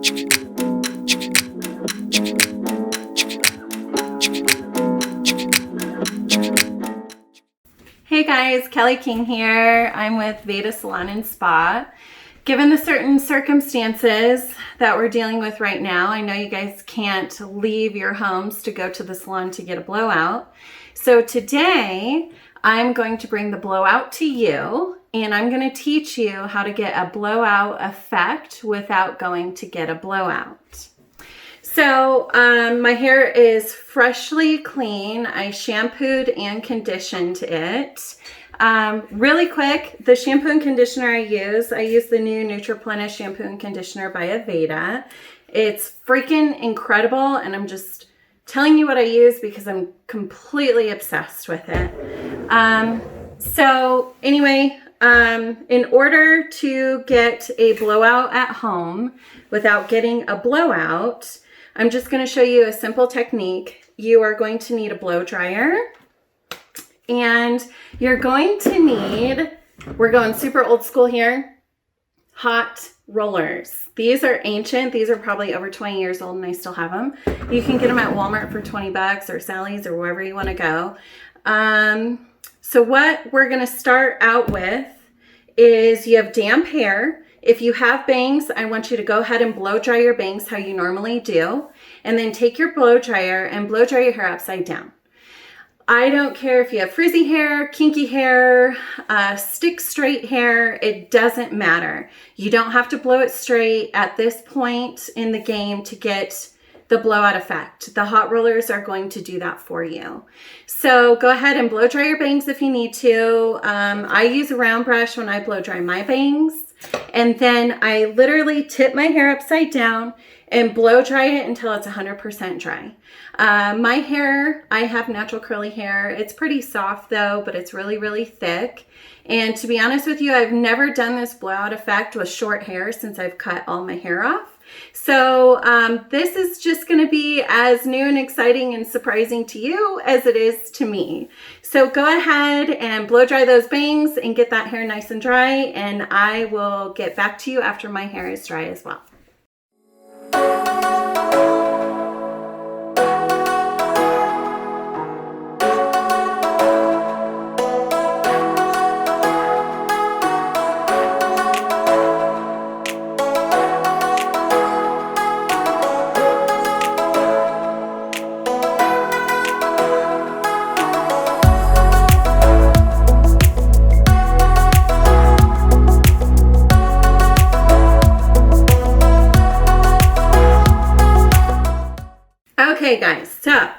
Hey guys, Kelly King here. I'm with Veda Salon and Spa. Given the certain circumstances that we're dealing with right now, I know you guys can't leave your homes to go to the salon to get a blowout. So today I'm going to bring the blowout to you, and I'm going to teach you how to get a blowout effect without going to get a blowout. So my hair is freshly clean. I shampooed and conditioned it. Really quick, the shampoo and conditioner I use the new Nutriplenish shampoo and conditioner by Veda. It's freaking incredible, and I'm just telling you what I use because I'm completely obsessed with it. So anyway, in order to get a blowout at home without getting a blowout, I'm just going to show you a simple technique. You are going to need a blow dryer, and you're going to need, we're going super old school here, hot rollers. These are ancient. These are probably over 20 years old and I still have them. You can get them at Walmart for 20 bucks or Sally's or wherever you want to go. So what we're going to start out with is you have damp hair. If you have bangs, I want you to go ahead and blow dry your bangs how you normally do. And then take your blow dryer and blow dry your hair upside down. I don't care if you have frizzy hair, kinky hair, stick straight hair, it doesn't matter. You don't have to blow it straight at this point in the game to get the blowout effect. The hot rollers are going to do that for you. So go ahead and blow dry your bangs if you need to. I use a round brush when I blow dry my bangs. And then I literally tip my hair upside down and blow dry it until it's 100% dry. My hair, I have natural curly hair. It's pretty soft though, but it's really, really thick. And to be honest with you, I've never done this blowout effect with short hair since I've cut all my hair off. So this is just going to be as new and exciting and surprising to you as it is to me. So go ahead and blow dry those bangs and get that hair nice and dry, and I will get back to you after my hair is dry as well. Okay guys, so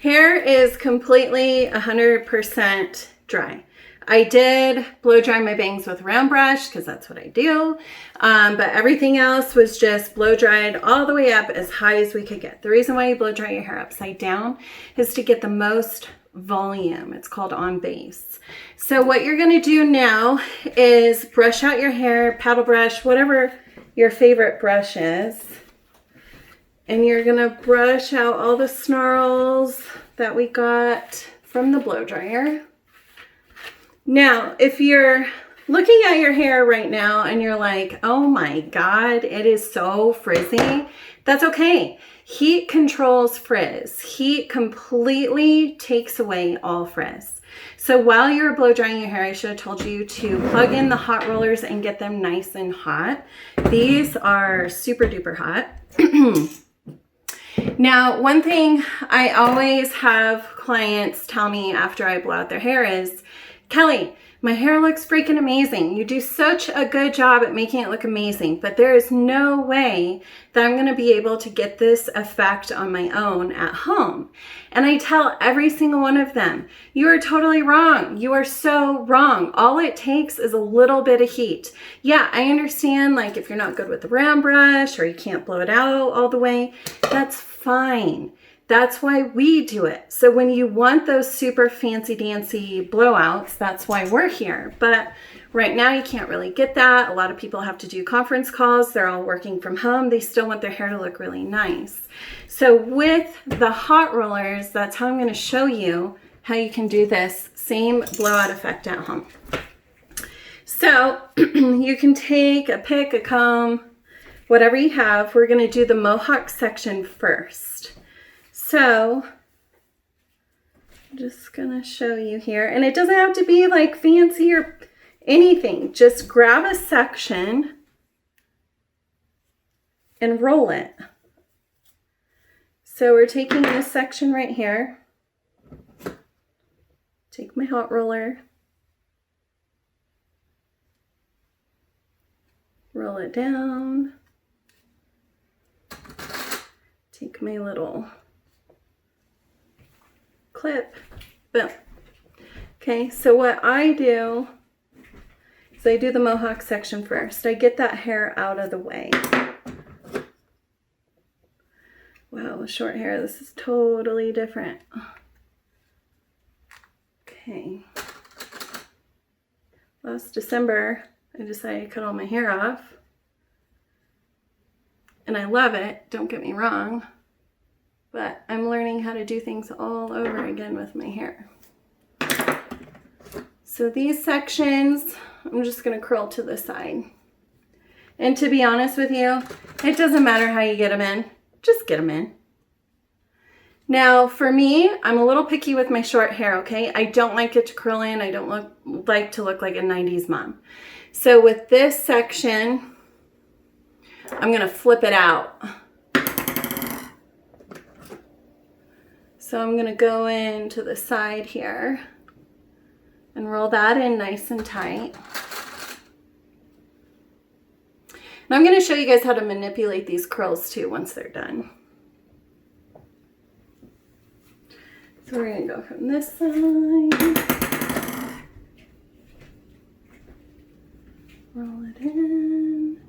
hair is completely 100% dry. I did blow dry my bangs with a round brush because that's what I do, but everything else was just blow dried all the way up as high as we could get. The reason why you blow dry your hair upside down is to get the most volume. It's called on base. So what you're going to do now is brush out your hair, paddle brush, whatever your favorite brush is. And you're going to brush out all the snarls that we got from the blow dryer. Now, if you're looking at your hair right now and you're like, oh my God, it is so frizzy, that's okay. Heat controls frizz. Heat completely takes away all frizz. So while you're blow drying your hair, I should have told you to plug in the hot rollers and get them nice and hot. These are super duper hot. Now, one thing I always have clients tell me after I blow out their hair is, Kelly, my hair looks freaking amazing. You do such a good job at making it look amazing, but there is no way that I'm going to be able to get this effect on my own at home. And I tell every single one of them, you are totally wrong. You are so wrong. All it takes is a little bit of heat. Yeah, I understand, like if you're not good with the round brush or you can't blow it out all the way, that's fine. That's why we do it. So when you want those super fancy dancy blowouts, that's why we're here. But right now you can't really get that. A lot of people have to do conference calls. They're all working from home. They still want their hair to look really nice. So with the hot rollers, that's how I'm going to show you how you can do this same blowout effect at home. So you can take a pick, a comb, whatever you have, we're going to do the mohawk section first. So I'm just going to show you here. And it doesn't have to be like fancy or anything. Just grab a section and roll it. So we're taking this section right here. Take my hot roller. Roll it down. Take my little clip. Boom. Okay, so what I do is I do the mohawk section first. I get that hair out of the way. Wow, with short hair, this is totally different. Okay. Last December, I decided to cut all my hair off. And I love it, don't get me wrong. But I'm learning how to do things all over again with my hair. So these sections, I'm just going to curl to the side. And to be honest with you, it doesn't matter how you get them in. Just get them in. Now, for me, I'm a little picky with my short hair, okay? I don't like it to curl in. I don't like to look like a 90s mom. So with this section, I'm going to flip it out. So I'm going to go into the side here and roll that in nice and tight. And I'm going to show you guys how to manipulate these curls too once they're done. So we're going to go from this side. Roll it in.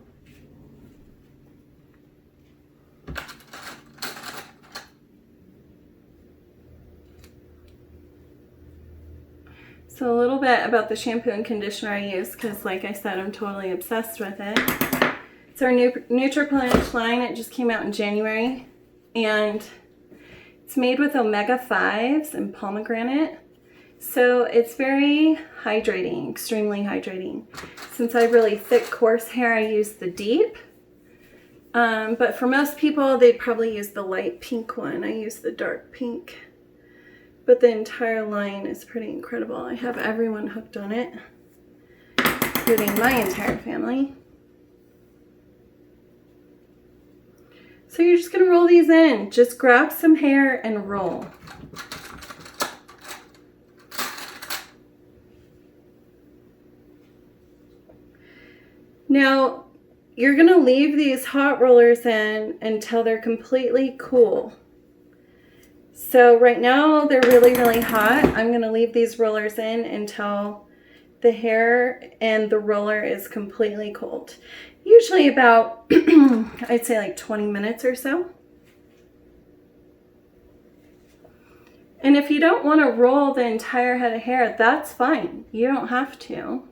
So a little bit about the shampoo and conditioner I use, because like I said, I'm totally obsessed with it. It's our new Nutriplant line. It just came out in January, and it's made with omega-5s and pomegranate. So it's very hydrating, extremely hydrating. Since I have really thick, coarse hair, I use the deep. But for most people, they probably use the light pink one. I use the dark pink. But the entire line is pretty incredible. I have everyone hooked on it, including my entire family. So you're just going to roll these in. Just grab some hair and roll. Now, you're going to leave these hot rollers in until they're completely cool. So right now they're really, really hot. I'm going to leave these rollers in until the hair and the roller is completely cold. Usually about, I'd say like 20 minutes or so. And if you don't want to roll the entire head of hair, that's fine. You don't have to.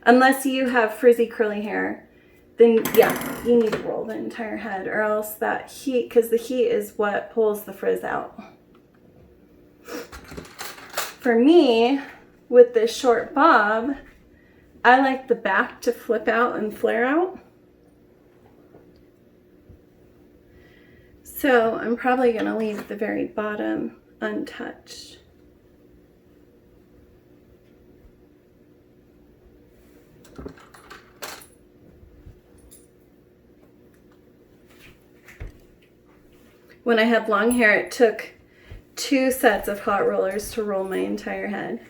Unless you have frizzy curly hair, then yeah, you need to roll the entire head, or else that heat, because the heat is what pulls the frizz out. For me, with this short bob, I like the back to flip out and flare out. So I'm probably going to leave the very bottom untouched. When I had long hair, it took 2 sets of hot rollers to roll my entire head.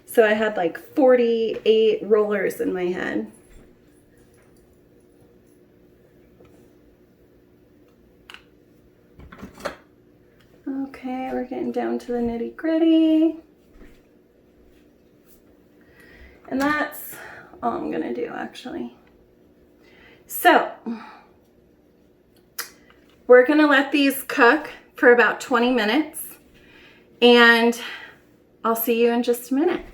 So I had like 48 rollers in my head. Okay, we're getting down to the nitty-gritty. And that's all I'm gonna do, actually. So we're gonna let these cook for about 20 minutes, and I'll see you in just a minute.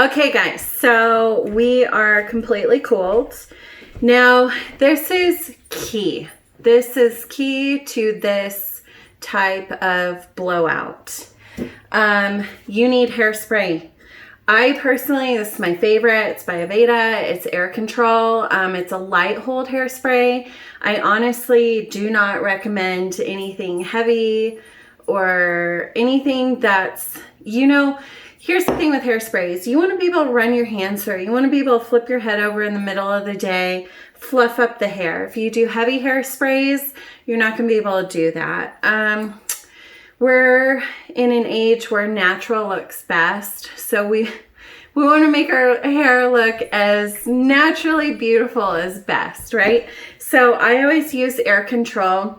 Okay, guys, so we are completely cooled. Now, this is key. This is key to this type of blowout. You need hairspray. I personally, this is my favorite. It's by Aveda. It's air control. It's a light hold hairspray. I honestly do not recommend anything heavy or anything that's, you know, here's the thing with hairsprays. You want to be able to run your hands through. You want to be able to flip your head over in the middle of the day, fluff up the hair. If you do heavy hairsprays, you're not going to be able to do that. We're in an age where natural looks best. So we want to make our hair look as naturally beautiful as best, right? So I always use air control.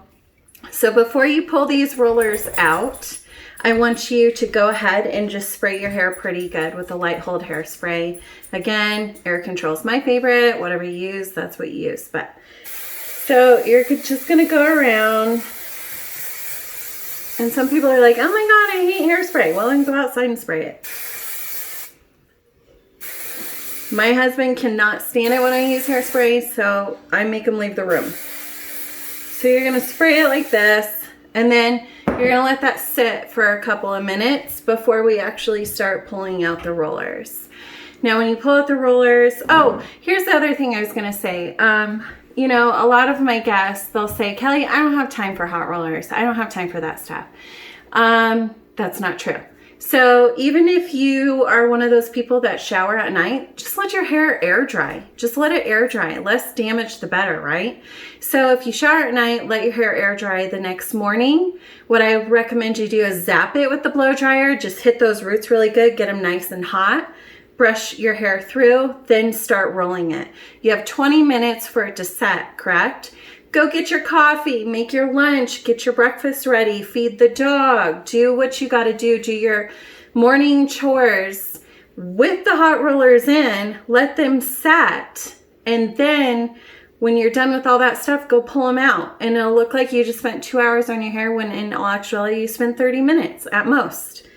So before you pull these rollers out, I want you to go ahead and just spray your hair pretty good with a light hold hairspray. Again, air control is my favorite. Whatever you use, that's what you use. But so you're just going to go around. And some people are like, oh my God, I hate hairspray. Well, then go outside and spray it. My husband cannot stand it when I use hairspray, so I make him leave the room. So you're going to spray it like this, and then you're going to let that sit for a couple of minutes before we actually start pulling out the rollers. Now, when you pull out the rollers, oh, here's the other thing I was going to say. You know, a lot of my guests, they'll say, Kelly, I don't have time for hot rollers. I don't have time for that stuff. That's not true. So even if you are one of those people that shower at night, just let your hair air dry. Just let it air dry. Less damage, the better, right? So if you shower at night, let your hair air dry the next morning. What I recommend you do is zap it with the blow dryer. Just hit those roots really good. Get them nice and hot. Brush your hair through, then start rolling it. You have 20 minutes for it to set, correct? Go get your coffee, make your lunch, get your breakfast ready, feed the dog, do what you gotta do your morning chores with the hot rollers in, let them set, and then when you're done with all that stuff, go pull them out. And it'll look like you just spent 2 hours on your hair when in all actuality you spent 30 minutes at most.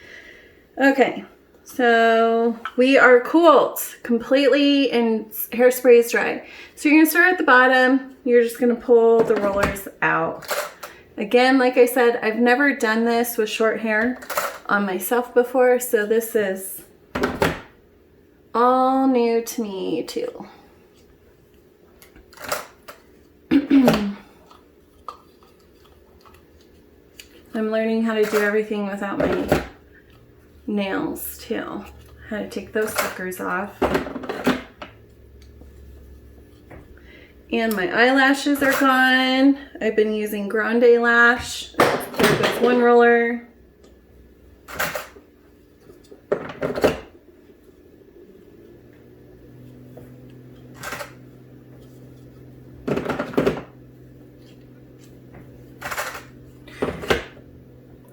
Okay. So we are cooled completely and hairspray is dry. So you're going to start at the bottom. You're just going to pull the rollers out. Again, like I said, I've never done this with short hair on myself before. So this is all new to me too. I'm learning how to do everything without my nails too. How to take those suckers off. And my eyelashes are gone. I've been using Grande Lash. There goes one roller.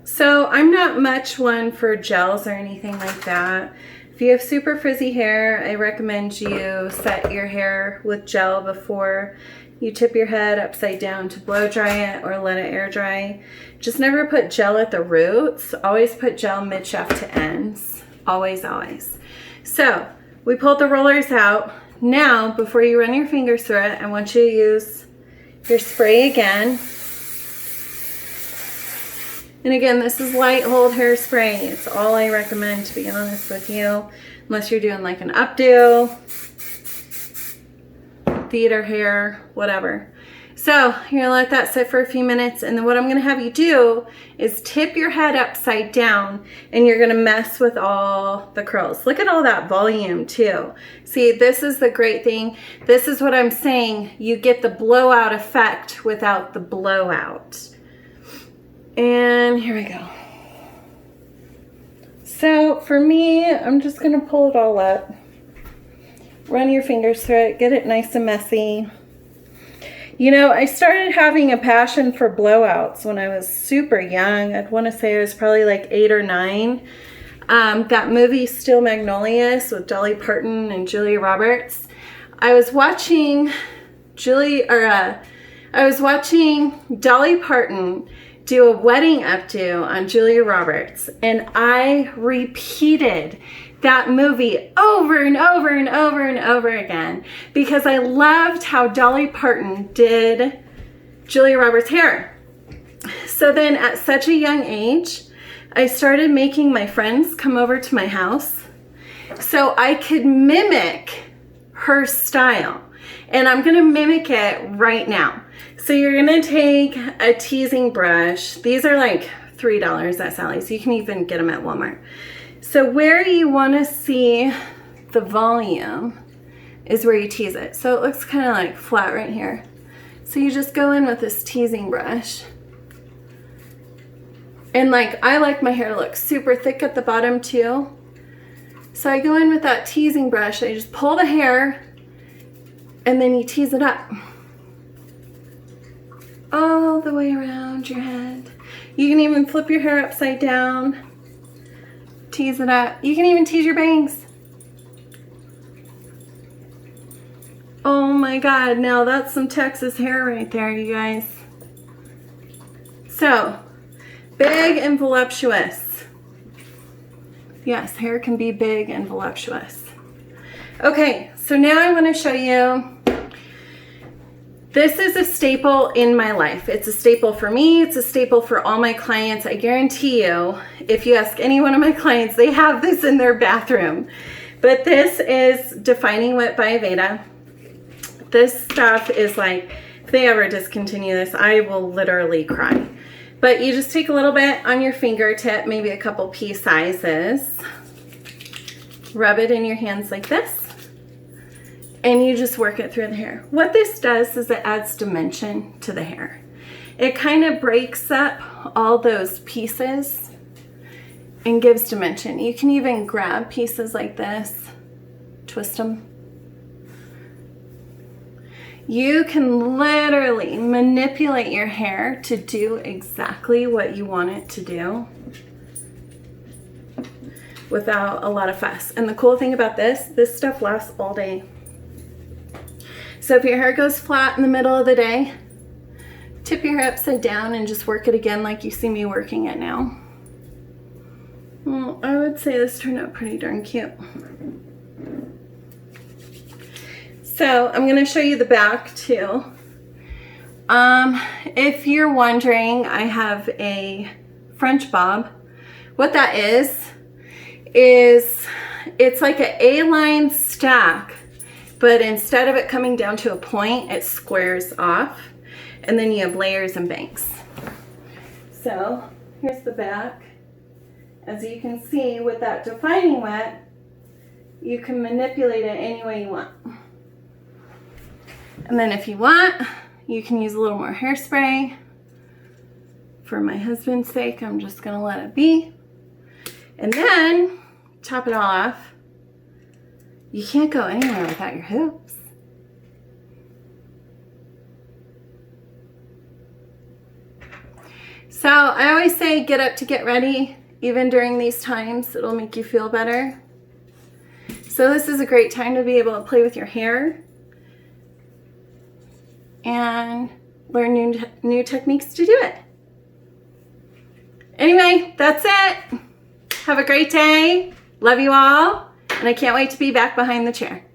So I'm not much one for gels or anything like that. If you have super frizzy hair, I recommend you set your hair with gel before you tip your head upside down to blow dry it or let it air dry. Just never put gel at the roots. Always put gel mid-shaft to ends. Always, always. So we pulled the rollers out. Now, before you run your fingers through it, I want you to use your spray again. And again, this is light hold hairspray. It's all I recommend, to be honest with you, unless you're doing like an updo, theater hair, whatever. So you're gonna let that sit for a few minutes, and then what I'm gonna have you do is tip your head upside down, and you're gonna mess with all the curls. Look at all that volume too. See, this is the great thing. This is what I'm saying. You get the blowout effect without the blowout. And here we go. So for me, I'm just gonna pull it all up. Run your fingers through it, get it nice and messy. You know, I started having a passion for blowouts when I was super young. I'd want to say I was probably like 8 or 9. That movie Steel Magnolias with Dolly Parton and Julia Roberts. I was watching Dolly Parton do a wedding updo on Julia Roberts, and I repeated that movie over and over and over and over again because I loved how Dolly Parton did Julia Roberts' hair. So then at such a young age, I started making my friends come over to my house so I could mimic her style. And I'm gonna mimic it right now. So you're gonna take a teasing brush. These are like $3 at Sally's. You can even get them at Walmart. So where you wanna see the volume is where you tease it. So it looks kind of like flat right here. So you just go in with this teasing brush. And like, I like my hair to look super thick at the bottom too. So I go in with that teasing brush, I just pull the hair and then you tease it up. All the way around your head. You can even flip your hair upside down. Tease it up. You can even tease your bangs. Oh my God, now that's some Texas hair right there, you guys. So, big and voluptuous. Yes, hair can be big and voluptuous. Okay, so now I want to show you, this is a staple in my life. It's a staple for me, it's a staple for all my clients. I guarantee you, if you ask any one of my clients, they have this in their bathroom. But this is Defining Wit by Aveda. This stuff is like, if they ever discontinue this, I will literally cry. But you just take a little bit on your fingertip, maybe a couple pea sizes. Rub it in your hands like this. And you just work it through the hair. What this does is it adds dimension to the hair. It kind of breaks up all those pieces and gives dimension. You can even grab pieces like this, twist them. You can literally manipulate your hair to do exactly what you want it to do without a lot of fuss. And the cool thing about this stuff lasts all day. So if your hair goes flat in the middle of the day, tip your hair upside down and just work it again like you see me working it now. Well, I would say this turned out pretty darn cute. So I'm going to show you the back too. If you're wondering, I have a French bob. What that is it's like an A-line stack, but instead of it coming down to a point, it squares off, and then you have layers and banks. So here's the back. As you can see, with that defining wet, you can manipulate it any way you want. And then if you want, you can use a little more hairspray. For my husband's sake, I'm just gonna let it be. And then, top it all off. You can't go anywhere without your hoops. So I always say get up to get ready. Even during these times, it'll make you feel better. So this is a great time to be able to play with your hair and learn new techniques to do it. Anyway, that's it. Have a great day. Love you all. And I can't wait to be back behind the chair.